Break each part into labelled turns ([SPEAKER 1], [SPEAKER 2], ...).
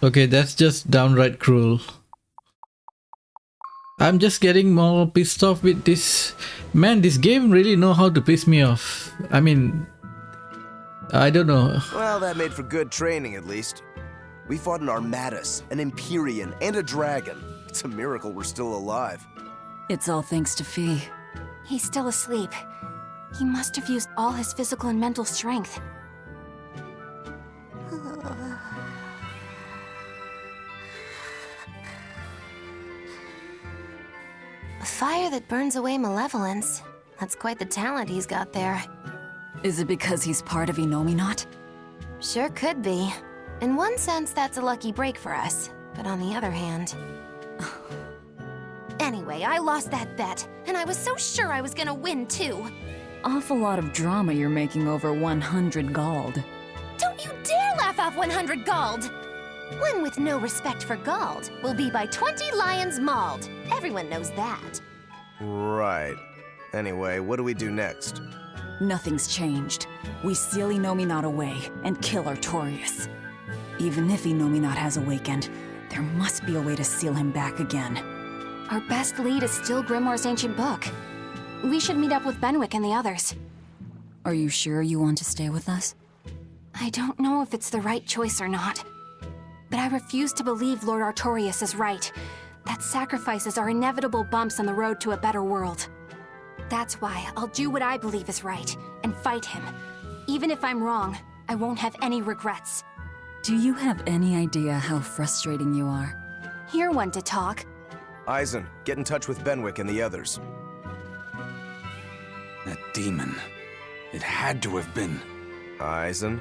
[SPEAKER 1] Okay, that's just downright cruel. I'm just getting more pissed off with this. Man, this game really know how to piss me off. I mean, I don't know.
[SPEAKER 2] Well, that made for good training at least. We fought an Armatus, an Empyrean, and a dragon. It's a miracle we're still alive.
[SPEAKER 3] It's all thanks to Fee.
[SPEAKER 4] He's still asleep. He must have used all his physical and mental strength. A fire that burns away malevolence. That's quite the talent he's got there.
[SPEAKER 3] Is it because he's part of Innominat?
[SPEAKER 4] Sure could be. In one sense, that's a lucky break for us. But on the other hand... Anyway, I lost that bet, and I was so sure I was gonna win too.
[SPEAKER 3] Awful lot of drama you're making over 100 gold.
[SPEAKER 4] Don't you dare laugh off 100 gold! One with no respect for gold will be by 20 lions mauled. Everyone knows that.
[SPEAKER 2] Right. Anyway, what do we do next?
[SPEAKER 3] Nothing's changed. We seal Innominat away and kill Artorias. Even if Innominat has awakened, there must be a way to seal him back again.
[SPEAKER 4] Our best lead is still Grimoire's ancient book. We should meet up with Benwick and the others.
[SPEAKER 3] Are you sure you want to stay with us?
[SPEAKER 4] I don't know if it's the right choice or not. But I refuse to believe Lord Artorias is right. That sacrifices are inevitable bumps on the road to a better world. That's why I'll do what I believe is right, and fight him. Even if I'm wrong, I won't have any regrets.
[SPEAKER 3] Do you have any idea how frustrating you are?
[SPEAKER 4] Hear one to talk.
[SPEAKER 2] Eisen, get in touch with Benwick and the others.
[SPEAKER 5] That demon. It had to have been.
[SPEAKER 2] Eisen?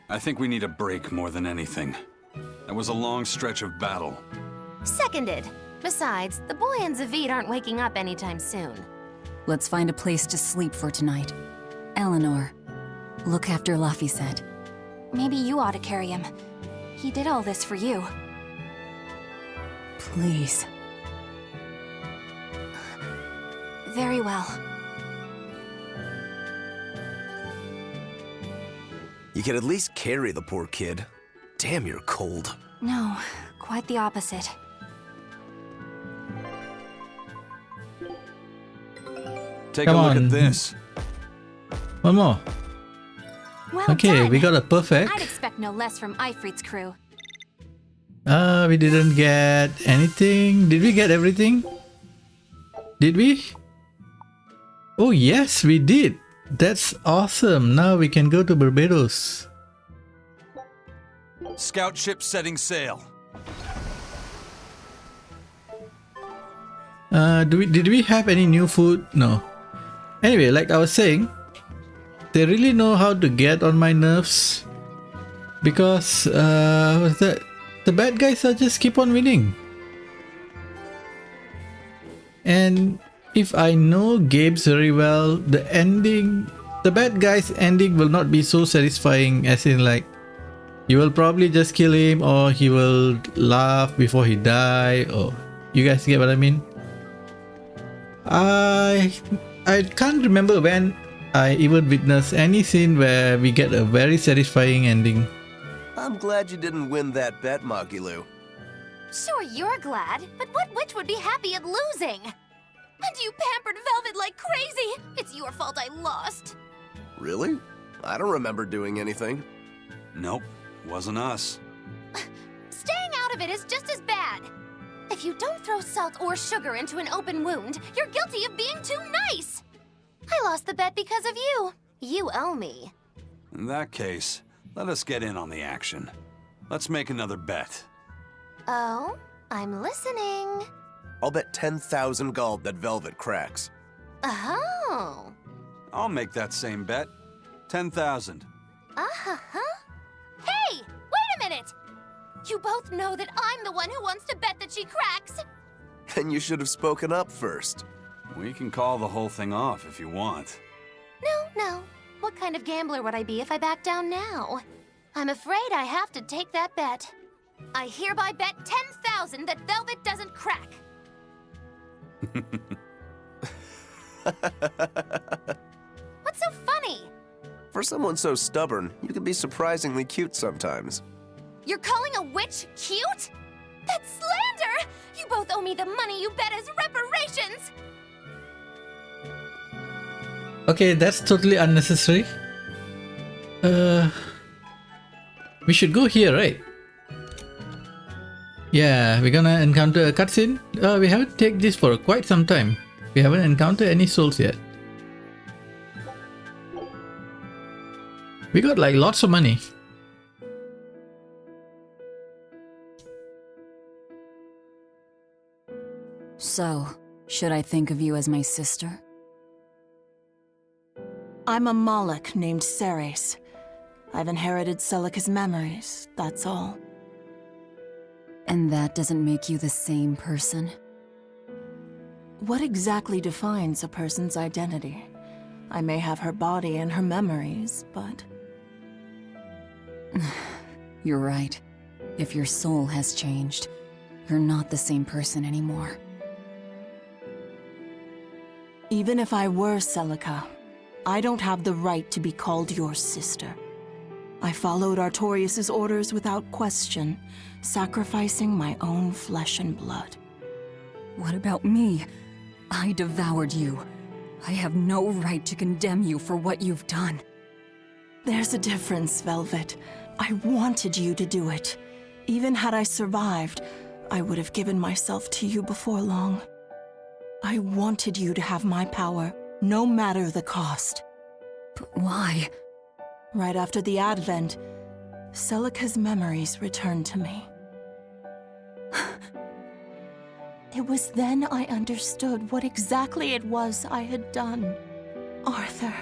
[SPEAKER 5] I think we need a break more than anything. That was a long stretch of battle.
[SPEAKER 4] Seconded. Besides, the boy and Zavid aren't waking up anytime soon.
[SPEAKER 3] Let's find a place to sleep for tonight. Eleanor, look after Laphicet.
[SPEAKER 4] Maybe you ought to carry him. He did all this for you.
[SPEAKER 3] Please.
[SPEAKER 4] Very well.
[SPEAKER 2] You could at least carry the poor kid. Damn, you're cold.
[SPEAKER 4] No, quite the opposite.
[SPEAKER 5] Take
[SPEAKER 1] Come
[SPEAKER 5] a look
[SPEAKER 1] on.
[SPEAKER 5] at this.
[SPEAKER 1] One more.
[SPEAKER 4] Well
[SPEAKER 1] Okay,
[SPEAKER 4] done.
[SPEAKER 1] we got a perfect.
[SPEAKER 4] I'd expect no less from Ifrit's crew.
[SPEAKER 1] We didn't get anything. Did we get everything? Did we? Oh yes, we did. That's awesome. Now we can go to Barbados.
[SPEAKER 5] Scout ship setting sail.
[SPEAKER 1] Did we have any new food? No. Anyway, like I was saying, they really know how to get on my nerves because what's that? The bad guys are just keep on winning. And if I know Gabe's very well, the bad guy's ending will not be so satisfying, as in like you will probably just kill him or he will laugh before he die, or you guys get what I mean? I can't remember when I even witnessed any scene where we get a very satisfying ending.
[SPEAKER 2] I'm glad you didn't win that bet, Magilu.
[SPEAKER 4] Sure, you're glad, but what witch would be happy at losing? And you pampered Velvet like crazy! It's your fault I lost.
[SPEAKER 2] Really? I don't remember doing anything.
[SPEAKER 5] Nope, wasn't us.
[SPEAKER 4] Staying out of it is just as bad. If you don't throw salt or sugar into an open wound, you're guilty of being too nice. I lost the bet because of you. You owe me.
[SPEAKER 5] In that case, let us get in on the action. Let's make another bet.
[SPEAKER 4] Oh, I'm listening.
[SPEAKER 2] I'll bet 10,000 gold that Velvet cracks.
[SPEAKER 4] Oh.
[SPEAKER 5] I'll make that same bet. 10,000.
[SPEAKER 4] Uh-huh. Hey, wait a minute! You both know that I'm the one who wants to bet that she cracks.
[SPEAKER 2] Then you should have spoken up first.
[SPEAKER 5] We can call the whole thing off if you want.
[SPEAKER 4] No. What kind of gambler would I be if I back down now? I'm afraid I have to take that bet. I hereby bet 10,000 that Velvet doesn't crack. What's so funny?
[SPEAKER 2] For someone so stubborn, you can be surprisingly cute sometimes.
[SPEAKER 4] You're calling a witch cute? That's slander! You both owe me the money you bet as reparations!
[SPEAKER 1] Okay, that's totally unnecessary. We should go here, right? Yeah, we're gonna encounter a cutscene. We haven't taken this for quite some time. We haven't encountered any souls yet. We got like lots of money.
[SPEAKER 3] So, should I think of you as my sister?
[SPEAKER 6] I'm a Moloch named Ceres. I've inherited Celica's memories, that's all.
[SPEAKER 3] And that doesn't make you the same person?
[SPEAKER 6] What exactly defines a person's identity? I may have her body and her memories, but...
[SPEAKER 3] You're right. If your soul has changed, you're not the same person anymore.
[SPEAKER 6] Even if I were Celica, I don't have the right to be called your sister. I followed Artorias' orders without question, sacrificing my own flesh and blood.
[SPEAKER 3] What about me? I devoured you. I have no right to condemn you for what you've done.
[SPEAKER 6] There's a difference, Velvet. I wanted you to do it. Even had I survived, I would have given myself to you before long. I wanted you to have my power, no matter the cost.
[SPEAKER 3] But why?
[SPEAKER 6] Right after the Advent, Celica's memories returned to me. It was then I understood what exactly it was I had done. Arthur,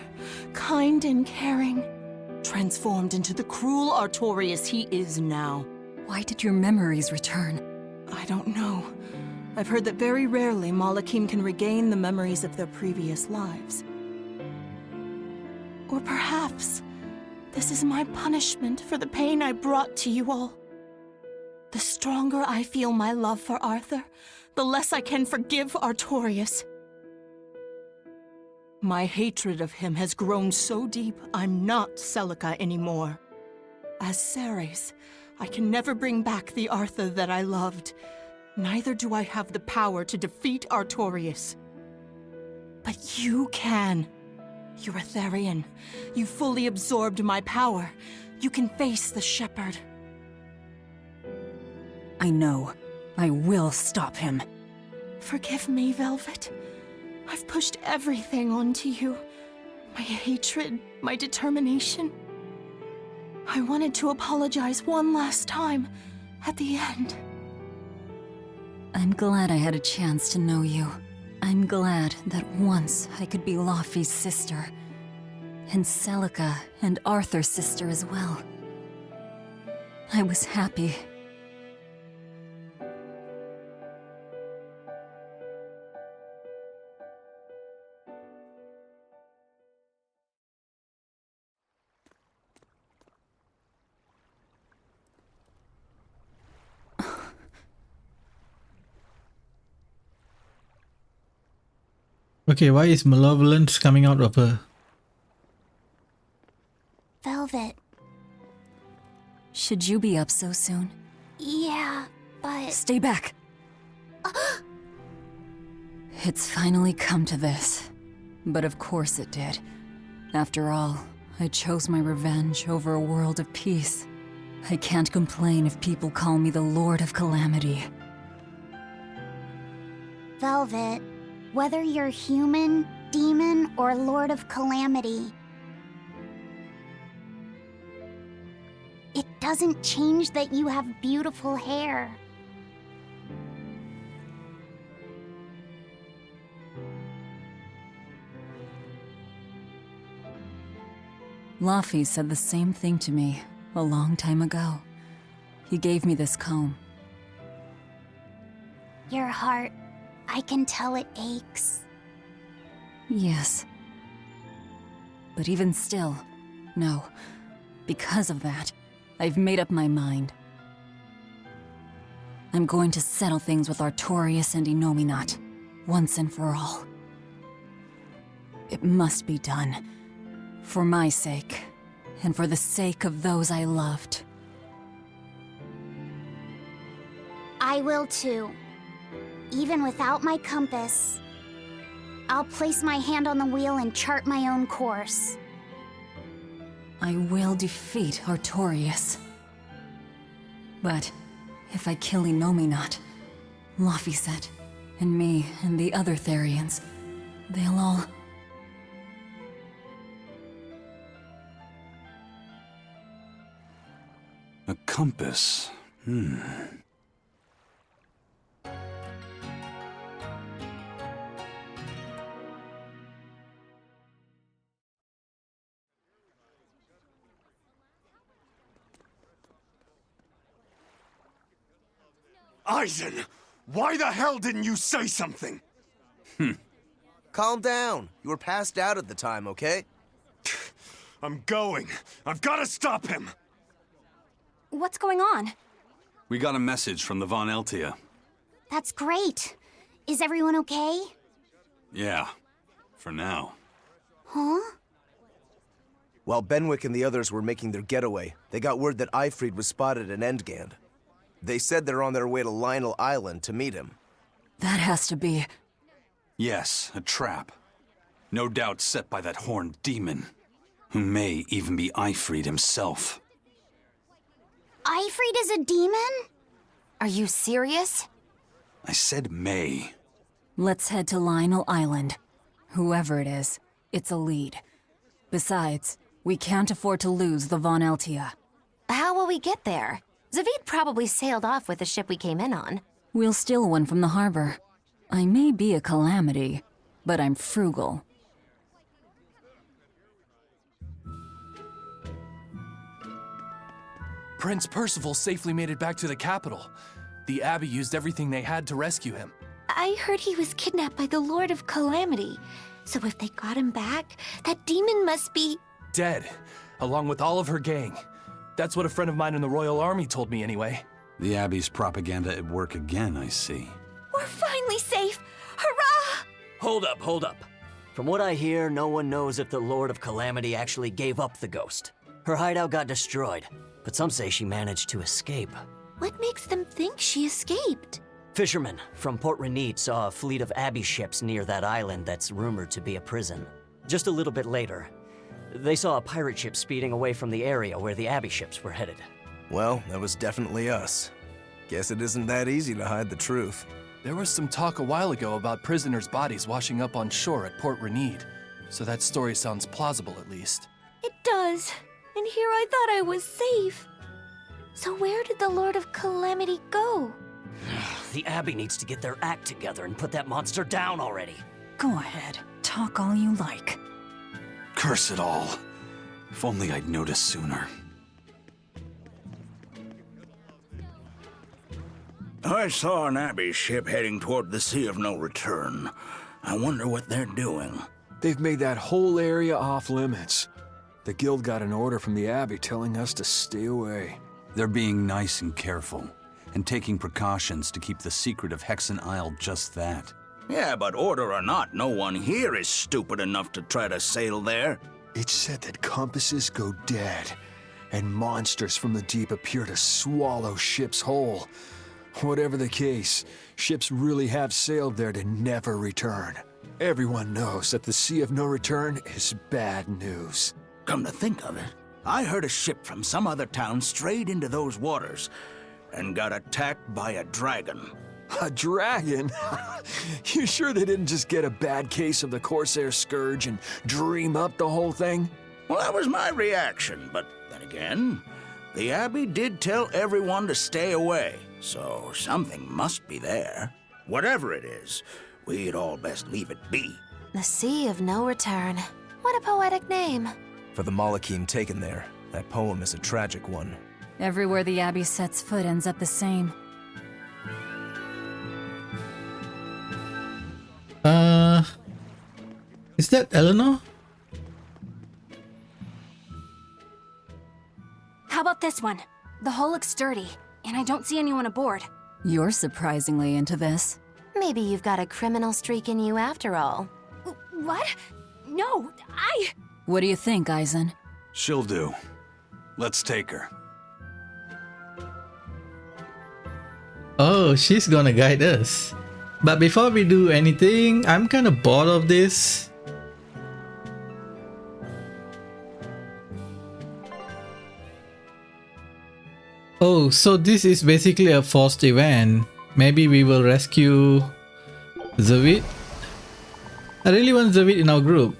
[SPEAKER 6] kind and caring, transformed into the cruel Artorias he is now.
[SPEAKER 3] Why did your memories return?
[SPEAKER 6] I don't know. I've heard that very rarely Malachim can regain the memories of their previous lives. Or perhaps this is my punishment for the pain I brought to you all. The stronger I feel my love for Arthur, the less I can forgive Artorias. My hatred of him has grown so deep, I'm not Celica anymore. As Ceres, I can never bring back the Arthur that I loved. Neither do I have the power to defeat Artorias. But you can. You're a Therian. You fully absorbed my power. You can face the Shepherd.
[SPEAKER 3] I know. I will stop him.
[SPEAKER 6] Forgive me, Velvet. I've pushed everything onto you. My hatred, my determination. I wanted to apologize one last time, at the end.
[SPEAKER 3] I'm glad I had a chance to know you. I'm glad that once I could be Laufey's sister. And Celica and Arthur's sister as well. I was happy.
[SPEAKER 1] Okay, why is malevolence coming out of her?
[SPEAKER 4] Velvet.
[SPEAKER 3] Should you be up so soon?
[SPEAKER 4] Yeah, but...
[SPEAKER 3] Stay back! It's finally come to this. But of course it did. After all, I chose my revenge over a world of peace. I can't complain if people call me the Lord of Calamity.
[SPEAKER 7] Velvet, whether you're human, demon, or Lord of Calamity, it doesn't change that you have beautiful hair.
[SPEAKER 3] Laufey said the same thing to me a long time ago. He gave me this comb.
[SPEAKER 7] Your heart, I can tell it aches.
[SPEAKER 3] Yes. But even still, no. Because of that, I've made up my mind. I'm going to settle things with Artorias and Innominat, once and for all. It must be done. For my sake, and for the sake of those I loved.
[SPEAKER 7] I will too. Even without my compass, I'll place my hand on the wheel and chart my own course.
[SPEAKER 3] I will defeat Artorias. But if I kill Inominat, Laphicet, and me and the other Therians, they'll all...
[SPEAKER 5] A compass.
[SPEAKER 8] Eisen! Why the hell didn't you say something?
[SPEAKER 2] Calm down. You were passed out at the time, okay?
[SPEAKER 8] I'm going. I've got to stop him!
[SPEAKER 4] What's going on?
[SPEAKER 5] We got a message from the Von Eltia.
[SPEAKER 7] That's great. Is everyone okay?
[SPEAKER 5] Yeah, for now.
[SPEAKER 7] Huh?
[SPEAKER 2] While Benwick and the others were making their getaway, they got word that Eifried was spotted in Endgand. They said they're on their way to Lionel Island to meet him.
[SPEAKER 3] That has to be...
[SPEAKER 5] Yes, a trap. No doubt set by that horned demon, who may even be Eifried himself.
[SPEAKER 7] Eifried is a demon?
[SPEAKER 4] Are you serious?
[SPEAKER 5] I said may.
[SPEAKER 3] Let's head to Lionel Island. Whoever it is, it's a lead. Besides, we can't afford to lose the Von Eltia.
[SPEAKER 9] How will we get there? Zavid probably sailed off with the ship we came in on.
[SPEAKER 3] We'll steal one from the harbor. I may be a calamity, but I'm frugal.
[SPEAKER 10] Prince Percival safely made it back to the capital. The Abbey used everything they had to rescue him.
[SPEAKER 9] I heard he was kidnapped by the Lord of Calamity. So if they got him back, that demon must be...
[SPEAKER 10] Dead, along with all of her gang. That's what a friend of mine in the Royal Army told me anyway.
[SPEAKER 5] The Abbey's propaganda at work again, I see.
[SPEAKER 9] We're finally safe! Hurrah!
[SPEAKER 11] Hold up. From what I hear, no one knows if the Lord of Calamity actually gave up the ghost. Her hideout got destroyed, but some say she managed to escape.
[SPEAKER 9] What makes them think she escaped?
[SPEAKER 11] Fishermen from Port Renede saw a fleet of Abbey ships near that island that's rumored to be a prison. Just a little bit later, they saw a pirate ship speeding away from the area where the Abbey ships were headed.
[SPEAKER 2] Well, that was definitely us. Guess it isn't that easy to hide the truth.
[SPEAKER 10] There was some talk a while ago about prisoners' bodies washing up on shore at Port Renede, so that story sounds plausible at least.
[SPEAKER 9] It does. And here I thought I was safe. So where did the Lord of Calamity go?
[SPEAKER 11] The Abbey needs to get their act together and put that monster down already.
[SPEAKER 3] Go ahead, talk all you like.
[SPEAKER 5] Curse it all. If only I'd noticed sooner.
[SPEAKER 12] I saw an Abbey ship heading toward the Sea of No Return. I wonder what they're doing.
[SPEAKER 13] They've made that whole area off limits. The Guild got an order from the Abbey telling us to stay away.
[SPEAKER 5] They're being nice and careful, and taking precautions to keep the secret of Hexen Isle just that.
[SPEAKER 12] Yeah, but order or not, no one here is stupid enough to try to sail there.
[SPEAKER 13] It's said that compasses go dead, and monsters from the deep appear to swallow ships whole. Whatever the case, ships really have sailed there to never return. Everyone knows that the Sea of No Return is bad news.
[SPEAKER 12] Come to think of it, I heard a ship from some other town strayed into those waters and got attacked by a dragon.
[SPEAKER 13] A dragon? You sure they didn't just get a bad case of the Corsair Scourge and dream up the whole thing?
[SPEAKER 12] Well, that was my reaction, but then again, the Abbey did tell everyone to stay away, so something must be there. Whatever it is, we'd all best leave it be.
[SPEAKER 9] The Sea of No Return. What a poetic name.
[SPEAKER 2] For the Malachim taken there, that poem is a tragic one.
[SPEAKER 3] Everywhere the Abbey sets foot ends up the same.
[SPEAKER 1] Is that Eleanor?
[SPEAKER 4] How about this one? The hull looks sturdy, and I don't see anyone aboard.
[SPEAKER 3] You're surprisingly into this.
[SPEAKER 9] Maybe you've got a criminal streak in you after all.
[SPEAKER 4] What? No,
[SPEAKER 3] What do you think, Eisen?
[SPEAKER 5] She'll do. Let's take her.
[SPEAKER 1] Oh, she's gonna guide us. But before we do anything, I'm kind of bored of this. Oh, so this is basically a forced event. Maybe we will rescue Zavid. I really want Zavid in our group.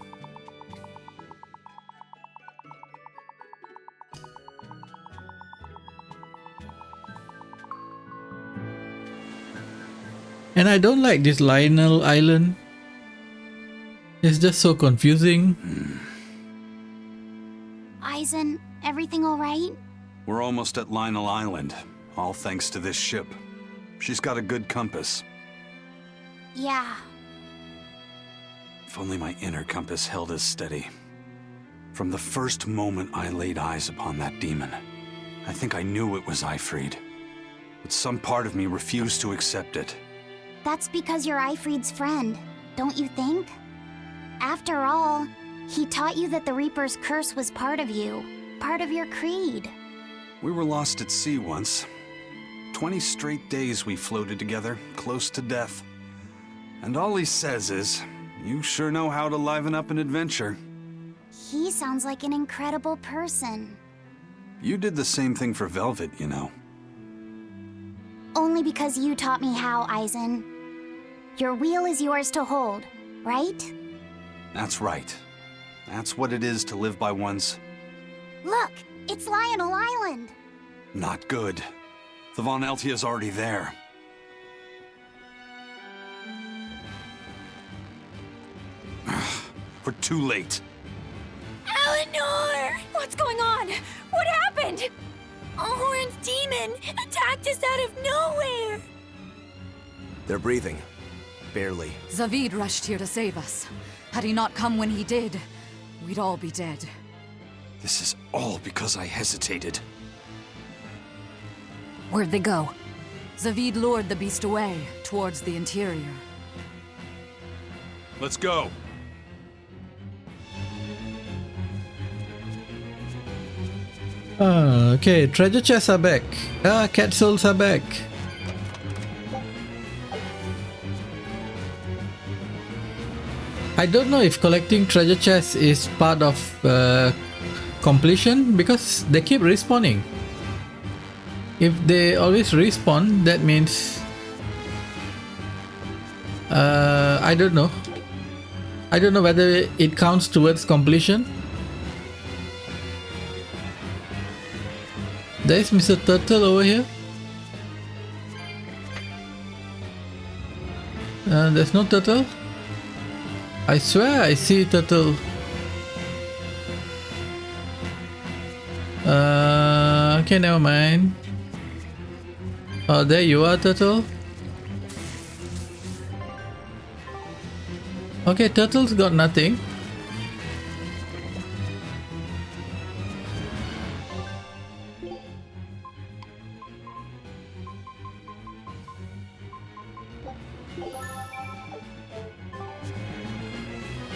[SPEAKER 1] And I don't like this Lionel Island. It's just so confusing.
[SPEAKER 7] Eisen, everything alright?
[SPEAKER 5] We're almost at Lionel Island, all thanks to this ship. She's got a good compass.
[SPEAKER 7] Yeah.
[SPEAKER 5] If only my inner compass held as steady. From the first moment I laid eyes upon that demon, I think I knew it was Ifrid. But some part of me refused to accept it.
[SPEAKER 7] That's because you're Ifrid's friend, don't you think? After all, he taught you that the Reaper's curse was part of you, part of your creed.
[SPEAKER 5] We were lost at sea once. 20 straight days we floated together, close to death. And all he says is, you sure know how to liven up an adventure.
[SPEAKER 7] He sounds like an incredible person.
[SPEAKER 5] You did the same thing for Velvet, you know.
[SPEAKER 7] Only because you taught me how, Eisen. Your wheel is yours to hold, right?
[SPEAKER 5] That's right. That's what it is to live by one's...
[SPEAKER 7] Look, it's Lionel Island.
[SPEAKER 5] Not good. The Von Eltia's already there. We're too late.
[SPEAKER 9] Eleanor! What's going on? What happened? A horned demon attacked us out of nowhere!
[SPEAKER 2] They're breathing. Barely.
[SPEAKER 14] Zavid rushed here to save us. Had he not come when he did, we'd all be dead.
[SPEAKER 5] This is all because I hesitated.
[SPEAKER 14] Where'd they go? Zavid lured the beast away, towards the interior.
[SPEAKER 5] Let's go.
[SPEAKER 1] Okay, treasure chests are back. Cat souls are back. I don't know if collecting treasure chests is part of completion because they keep respawning. If they always respawn, that means I don't know. I don't know whether it counts towards completion. There's Mr. Turtle over here. There's no turtle. I swear I see turtle. Okay, never mind. Oh, there you are, turtle. Okay, turtle's got nothing.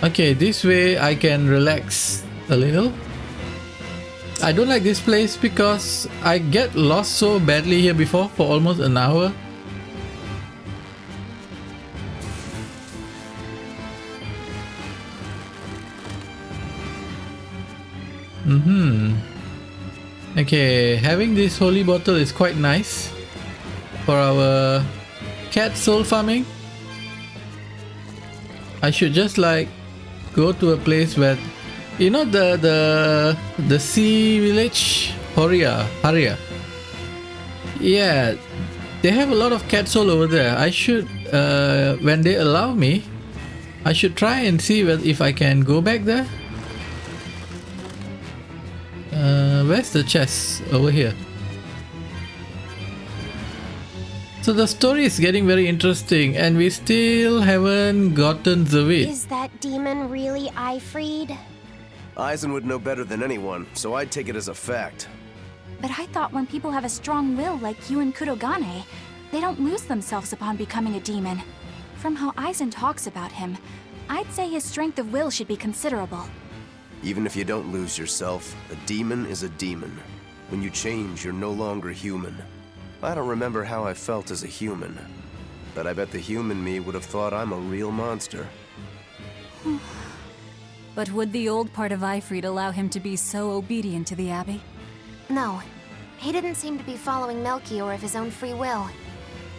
[SPEAKER 1] Okay, this way I can relax a little. I don't like this place because I get lost so badly here before for almost an hour. Okay, having this holy bottle is quite nice for our cat soul farming. I should just like go to a place where, you know, the sea village, Haria. Yeah, they have a lot of cat soul over there. I should, when they allow me, I should try and see if I can go back there. Where's the chest? Over here. So the story is getting very interesting and we still haven't gotten Zavid.
[SPEAKER 7] Is that demon really Ifrid?
[SPEAKER 2] Eisen would know better than anyone, so I'd take it as a fact.
[SPEAKER 4] But I thought when people have a strong will like you and Kurogane, they don't lose themselves upon becoming a demon. From how Eisen talks about him, I'd say his strength of will should be considerable.
[SPEAKER 2] Even if you don't lose yourself, a demon is a demon. When you change, you're no longer human. I don't remember how I felt as a human, but I bet the human me would have thought I'm a real monster.
[SPEAKER 3] But would the old part of Ifrid allow him to be so obedient to the Abbey?
[SPEAKER 4] No. He didn't seem to be following Melchior of his own free will.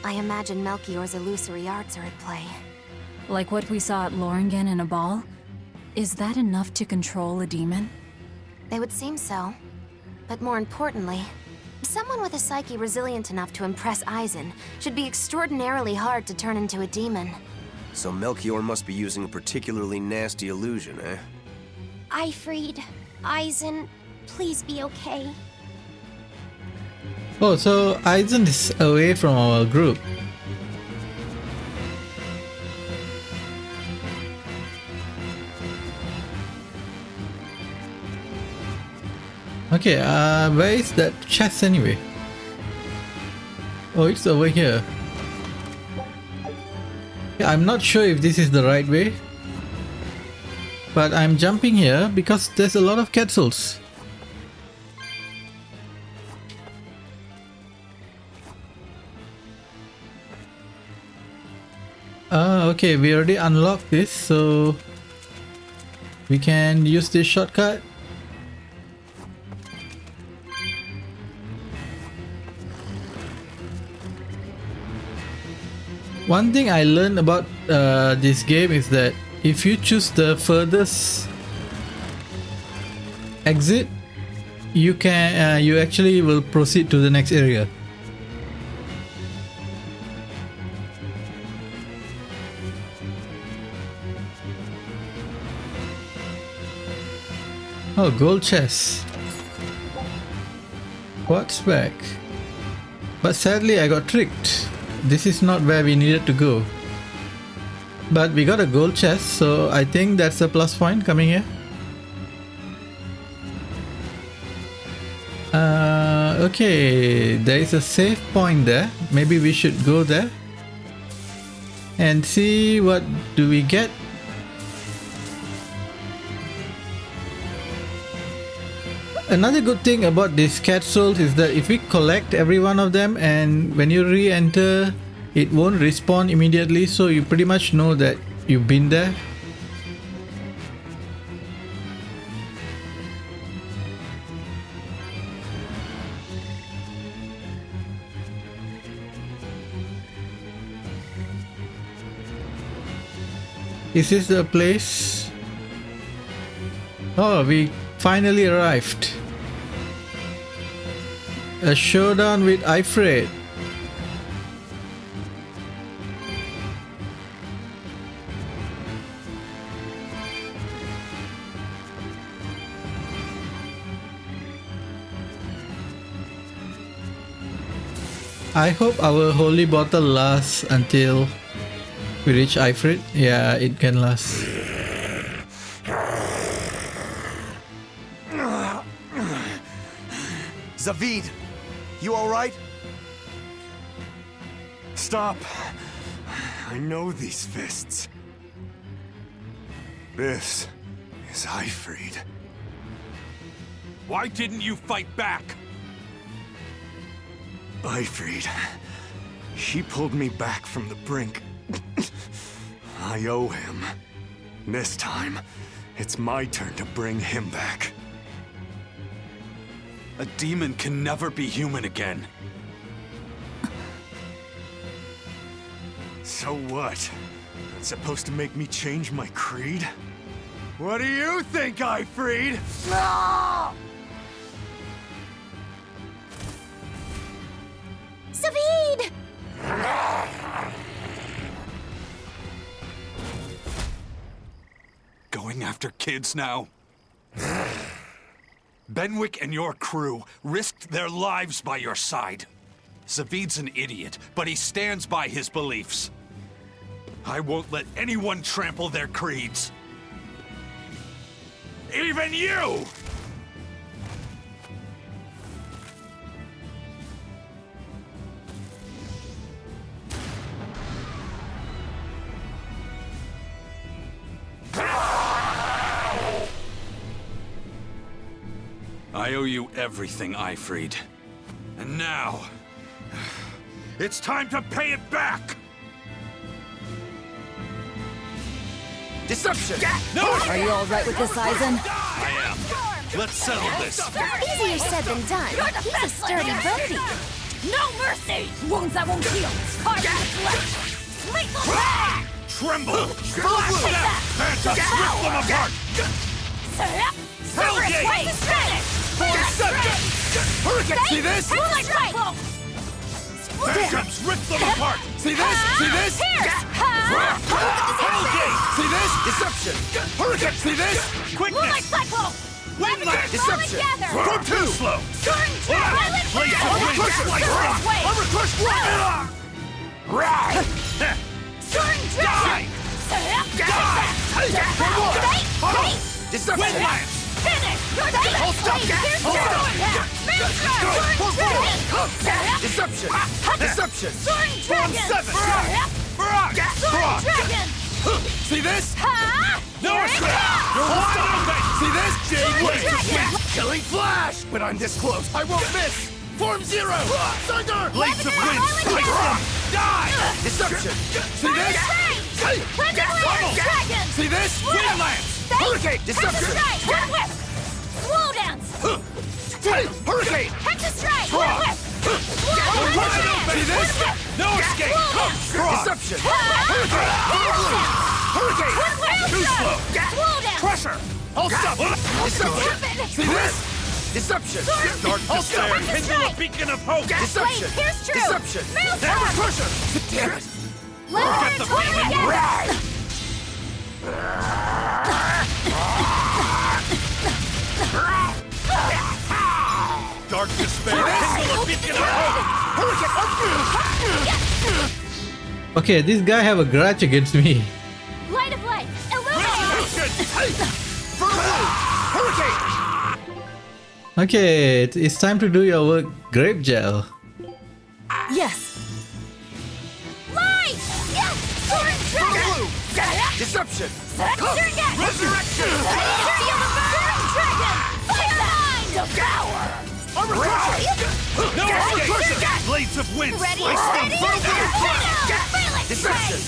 [SPEAKER 4] I imagine Melchior's illusory arts are at play.
[SPEAKER 3] Like what we saw at Loringen in a ball? Is that enough to control a demon?
[SPEAKER 4] They would seem so. But more importantly, someone with a psyche resilient enough to impress Eisen should be extraordinarily hard to turn into a demon.
[SPEAKER 2] So Melchior must be using a particularly nasty illusion, eh?
[SPEAKER 7] Ifrid, Eisen, please be okay.
[SPEAKER 1] Oh, so Eisen is away from our group. Okay, where is that chest anyway? Oh, it's over here. I'm not sure if this is the right way, but I'm jumping here because there's a lot of capsules. Okay, we already unlocked this, so we can use this shortcut. One thing I learned about this game is that if you choose the furthest exit, you actually will proceed to the next area. Oh, gold chest. What's back? But sadly I got tricked. This is not where we needed to go. But we got a gold chest, so I think that's a plus point coming here. Okay, there is a save point there. Maybe we should go there and see what do we get. Another good thing about these capsules is that if we collect every one of them, and when you re-enter, it won't respawn immediately, so you pretty much know that you've been there. Is this the place? Oh, we finally arrived. A showdown with Ifrid. I hope our holy bottle lasts until we reach Ifrid. Yeah, it can last.
[SPEAKER 2] Zavid, you alright?
[SPEAKER 8] Stop. I know these fists. This is Ifrid.
[SPEAKER 5] Why didn't you fight back?
[SPEAKER 8] Ifrid. He pulled me back from the brink. I owe him. This time, it's my turn to bring him back.
[SPEAKER 5] A demon can never be human again.
[SPEAKER 8] So what? That's supposed to make me change my creed? What do you think, Ifrid?
[SPEAKER 7] Zavid!
[SPEAKER 5] Going after kids now? Benwick and your crew risked their lives by your side. Zavid's an idiot, but he stands by his beliefs. I won't let anyone trample their creeds. Even you! I owe you everything, Ifrid. And now, It's time to pay it back!
[SPEAKER 2] Deception!
[SPEAKER 5] No!
[SPEAKER 14] Are you all right with this, Aizen?
[SPEAKER 5] I am. Let's settle this.
[SPEAKER 9] Easier said than done. He's a sturdy buddy.
[SPEAKER 14] No mercy! Wounds that won't heal. Carve the flesh. Lethal bang!
[SPEAKER 5] Tremble! Flash them! Phantom, rip them apart!
[SPEAKER 14] Hellgate!
[SPEAKER 2] Hurricane! See this?
[SPEAKER 5] Phantoms, rip them apart!
[SPEAKER 2] See this? See this?
[SPEAKER 5] Hellgate!
[SPEAKER 2] See this? Deception! Hurricane! See this?
[SPEAKER 5] Quickness! Windlash!
[SPEAKER 2] Deception! From two!
[SPEAKER 5] Slow! Blaze of
[SPEAKER 2] Armor
[SPEAKER 5] wind!
[SPEAKER 2] crusher!
[SPEAKER 5] Slice rock!
[SPEAKER 2] Armor crush!
[SPEAKER 5] Die!
[SPEAKER 2] Deception!
[SPEAKER 5] Windlash!
[SPEAKER 2] Hold stop! Hold stop! Deception! Deception!
[SPEAKER 5] Form 7! Barrage!
[SPEAKER 2] See this?
[SPEAKER 5] No escape! You're wide open!
[SPEAKER 2] See this?
[SPEAKER 5] Jade Wave!
[SPEAKER 2] Killing flash! When I'm this close, I won't miss! Form 0! Thunder!
[SPEAKER 5] Blades of wind! Slice them! Die!
[SPEAKER 2] Deception! See this? See this?
[SPEAKER 5] Windlance!
[SPEAKER 2] Hurricane! Deception! Hurricane!
[SPEAKER 5] Cross!
[SPEAKER 2] Wide open! See this?
[SPEAKER 5] No escape! Cross!
[SPEAKER 2] Deception! Hurricane!
[SPEAKER 5] Too slow! Crusher!
[SPEAKER 2] Hold stop! Deception! See this? Deception!
[SPEAKER 5] Dark despair! Kindle a beacon of hope!
[SPEAKER 2] Deception! Deception! Hammer crusher! Damn it!
[SPEAKER 5] Get the beacon! Dark despair! Kindle a beacon of hope!
[SPEAKER 1] Okay, this guy have a grudge against me.
[SPEAKER 9] Light of light. Illuminate.
[SPEAKER 2] Hurricane!
[SPEAKER 1] Okay, it's time to do your work, grape gel.
[SPEAKER 14] Yes.
[SPEAKER 9] Light. Yes. Sword dragon.
[SPEAKER 2] Deception!
[SPEAKER 5] Resurrection!
[SPEAKER 9] Dragon. Fire line. Devour.
[SPEAKER 2] Armor crusher!
[SPEAKER 5] No escape! Blades of wind!
[SPEAKER 9] Ready,
[SPEAKER 5] Slice them!
[SPEAKER 9] ready,
[SPEAKER 5] Thunder!
[SPEAKER 2] Deception!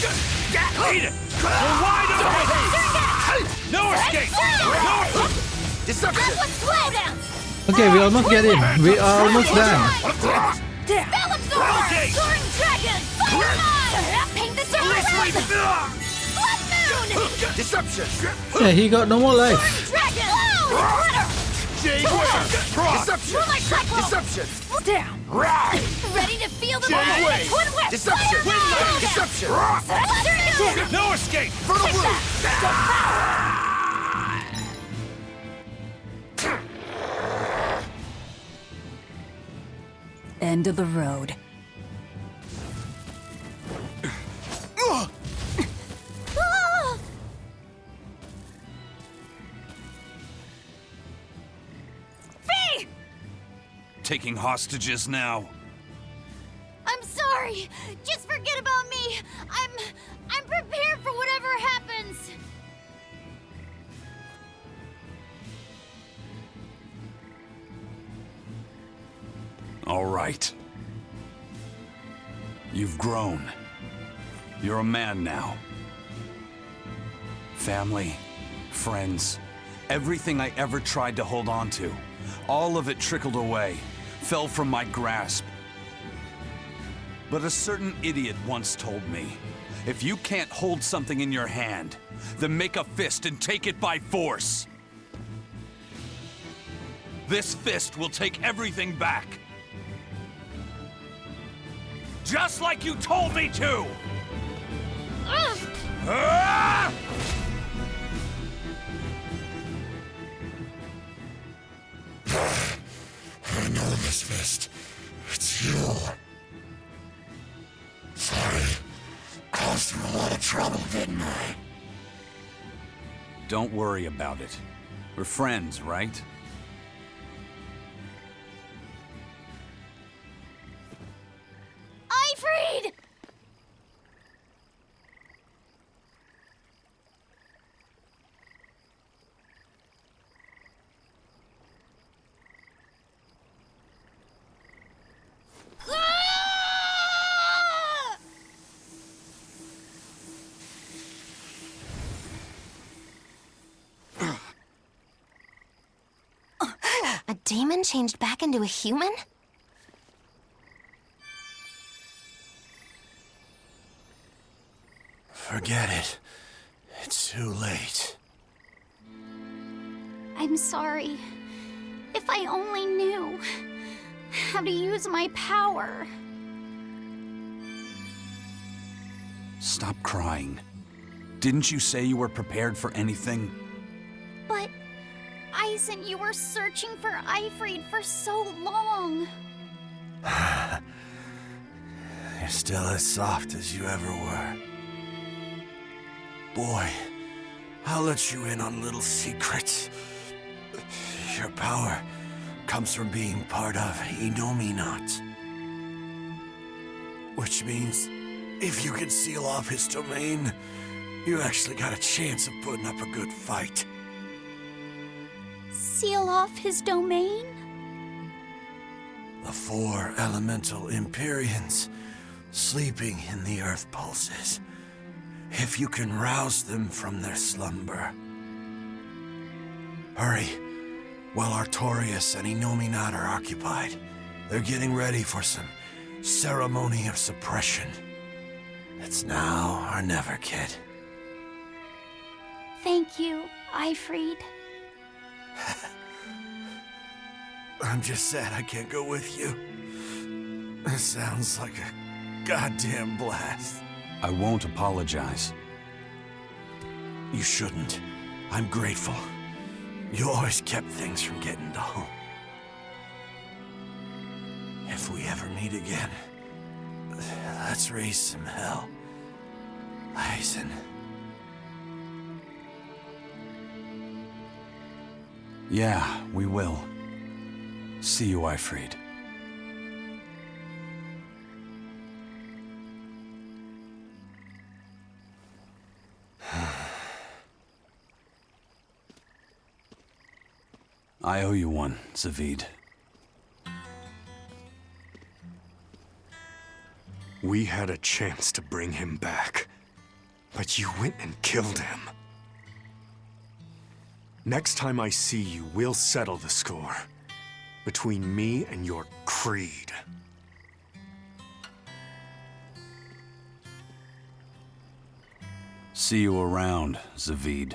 [SPEAKER 5] Eat it! We're wide open! No escape! No!
[SPEAKER 2] Deception!
[SPEAKER 9] Slow down.
[SPEAKER 1] Okay, we almost get him. We are almost done.
[SPEAKER 9] Spell absorber.
[SPEAKER 5] Hellgate!
[SPEAKER 9] Soaring dragon. Fire line. Paint the
[SPEAKER 5] Release me!
[SPEAKER 9] Blood moon.
[SPEAKER 2] Deception!
[SPEAKER 1] Yeah, he got no more life.
[SPEAKER 9] Dragon. Glitter.
[SPEAKER 2] Jade Wave! Deception!
[SPEAKER 9] Moonlight cycle.
[SPEAKER 2] Deception!
[SPEAKER 9] Down. Ready to feel the
[SPEAKER 2] Jade
[SPEAKER 9] moment.
[SPEAKER 2] Wave!
[SPEAKER 9] Twin whip.
[SPEAKER 2] Deception!
[SPEAKER 9] Fire.
[SPEAKER 2] Deception!
[SPEAKER 9] Down.
[SPEAKER 5] No escape!
[SPEAKER 2] Fertile Blue!
[SPEAKER 14] End of the road.
[SPEAKER 9] Fee!
[SPEAKER 5] Taking hostages now.
[SPEAKER 9] I'm sorry. Just forget about me. I'm prepared for whatever happens.
[SPEAKER 5] All right. You've grown. You're a man now. Family, friends, everything I ever tried to hold on to, all of it trickled away, fell from my grasp. But a certain idiot once told me, if you can't hold something in your hand, then make a fist and take it by force. This fist will take everything back. Just like you told me to! Ah!
[SPEAKER 15] I know this fist. It's you. Sorry. Caused you a lot of trouble, didn't I?
[SPEAKER 5] Don't worry about it. We're friends, right?
[SPEAKER 9] Ifrid! Ah! demon changed back into a human?
[SPEAKER 15] Forget it. It's too late.
[SPEAKER 7] I'm sorry. If I only knew how to use my power.
[SPEAKER 5] Stop crying. Didn't you say you were prepared for anything?
[SPEAKER 7] But, Eisen, you were searching for Eifried for so long.
[SPEAKER 15] You're still as soft as you ever were. Boy, I'll let you in on little secrets. Your power comes from being part of Innominat. Which means, if you can seal off his domain, you actually got a chance of putting up a good fight.
[SPEAKER 7] Seal off his domain?
[SPEAKER 15] The 4 elemental Empyreans sleeping in the earth pulses. If you can rouse them from their slumber. Hurry, while Artorias and Innominat are occupied. They're getting ready for some ceremony of suppression. It's now or never, kid.
[SPEAKER 7] Thank you, Eifried.
[SPEAKER 15] I'm just sad I can't go with you. It sounds like a goddamn blast.
[SPEAKER 5] I won't apologize.
[SPEAKER 15] You shouldn't. I'm grateful. You always kept things from getting dull. If we ever meet again, let's raise some hell. Eisen.
[SPEAKER 5] Yeah, we will. See you, Eifried. I owe you one, Zavid.
[SPEAKER 8] We had a chance to bring him back, but you went and killed him. Next time I see you, we'll settle the score between me and your creed.
[SPEAKER 5] See you around, Zavid.